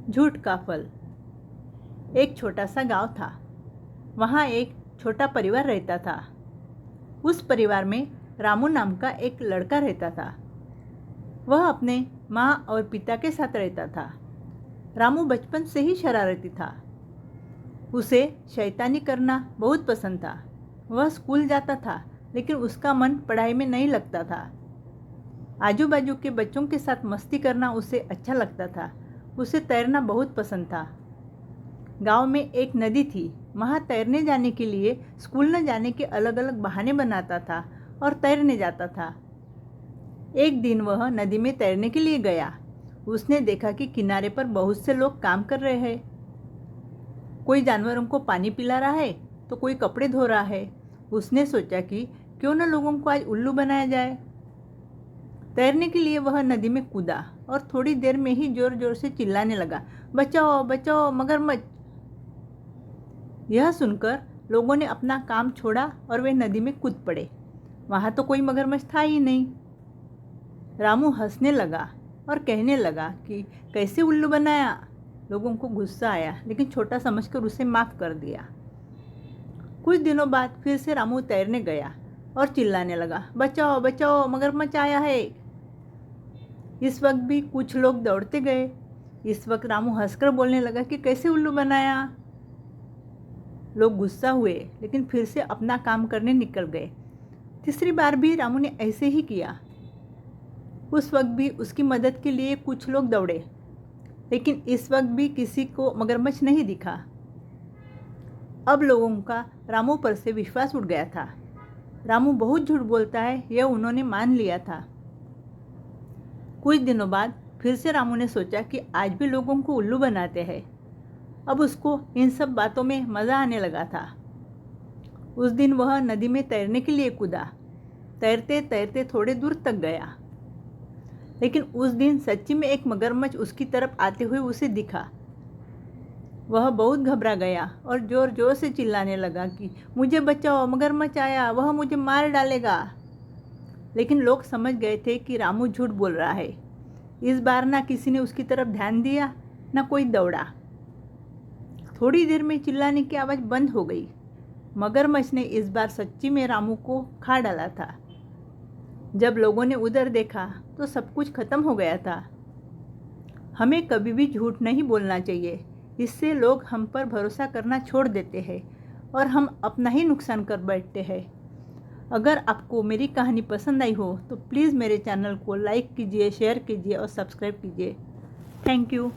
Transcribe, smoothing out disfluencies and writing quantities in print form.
झूठ का फल। एक छोटा सा गांव था। वहाँ एक छोटा परिवार रहता था। उस परिवार में रामू नाम का एक लड़का रहता था। वह अपने माँ और पिता के साथ रहता था। रामू बचपन से ही शरारती था। उसे शैतानी करना बहुत पसंद था। वह स्कूल जाता था, लेकिन उसका मन पढ़ाई में नहीं लगता था। आजू बाजू के बच्चों के साथ मस्ती करना उसे अच्छा लगता था। उसे तैरना बहुत पसंद था। गांव में एक नदी थी। वहां तैरने जाने के लिए स्कूल न जाने के अलग अलग बहाने बनाता था और तैरने जाता था। एक दिन वह नदी में तैरने के लिए गया। उसने देखा कि किनारे पर बहुत से लोग काम कर रहे हैं। कोई जानवरों को पानी पिला रहा है तो कोई कपड़े धो रहा है। उसने सोचा कि क्यों न लोगों को आज उल्लू बनाया जाए। तैरने के लिए वह नदी में कूदा और थोड़ी देर में ही जोर जोर से चिल्लाने लगा, बचाओ बचाओ मगरमच्छ। यह सुनकर लोगों ने अपना काम छोड़ा और वे नदी में कूद पड़े। वहां तो कोई मगरमच्छ था ही नहीं। रामू हंसने लगा और कहने लगा कि कैसे उल्लू बनाया। लोगों को गुस्सा आया, लेकिन छोटा समझकर उसे माफ कर दिया। कुछ दिनों बाद फिर से रामू तैरने गया और चिल्लाने लगा, बचाओ बचाओ मगरमच्छ आया है। इस वक्त भी कुछ लोग दौड़ते गए। इस वक्त रामू हंसकर बोलने लगा कि कैसे उल्लू बनाया। लोग गुस्सा हुए, लेकिन फिर से अपना काम करने निकल गए। तीसरी बार भी रामू ने ऐसे ही किया। उस वक्त भी उसकी मदद के लिए कुछ लोग दौड़े, लेकिन इस वक्त भी किसी को मगरमच्छ नहीं दिखा। अब लोगों का रामू पर से विश्वास उठ गया था। रामू बहुत झूठ बोलता है, यह उन्होंने मान लिया था। कुछ दिनों बाद फिर से रामू ने सोचा कि आज भी लोगों को उल्लू बनाते हैं। अब उसको इन सब बातों में मज़ा आने लगा था। उस दिन वह नदी में तैरने के लिए कूदा। तैरते तैरते थोड़े दूर तक गया, लेकिन उस दिन सच्ची में एक मगरमच्छ उसकी तरफ आते हुए उसे दिखा। वह बहुत घबरा गया और जोर जोर से चिल्लाने लगा कि मुझे बचाओ, मगरमच्छ आया, वह मुझे मार डालेगा। लेकिन लोग समझ गए थे कि रामू झूठ बोल रहा है। इस बार ना किसी ने उसकी तरफ ध्यान दिया, ना कोई दौड़ा। थोड़ी देर में चिल्लाने की आवाज़ बंद हो गई। मगरमच्छ ने इस बार सच्ची में रामू को खा डाला था। जब लोगों ने उधर देखा तो सब कुछ खत्म हो गया था। हमें कभी भी झूठ नहीं बोलना चाहिए। इससे लोग हम पर भरोसा करना छोड़ देते हैं और हम अपना ही नुकसान कर बैठते हैं। अगर आपको मेरी कहानी पसंद आई हो तो प्लीज़ मेरे चैनल को लाइक कीजिए, शेयर कीजिए और सब्सक्राइब कीजिए। Thank you.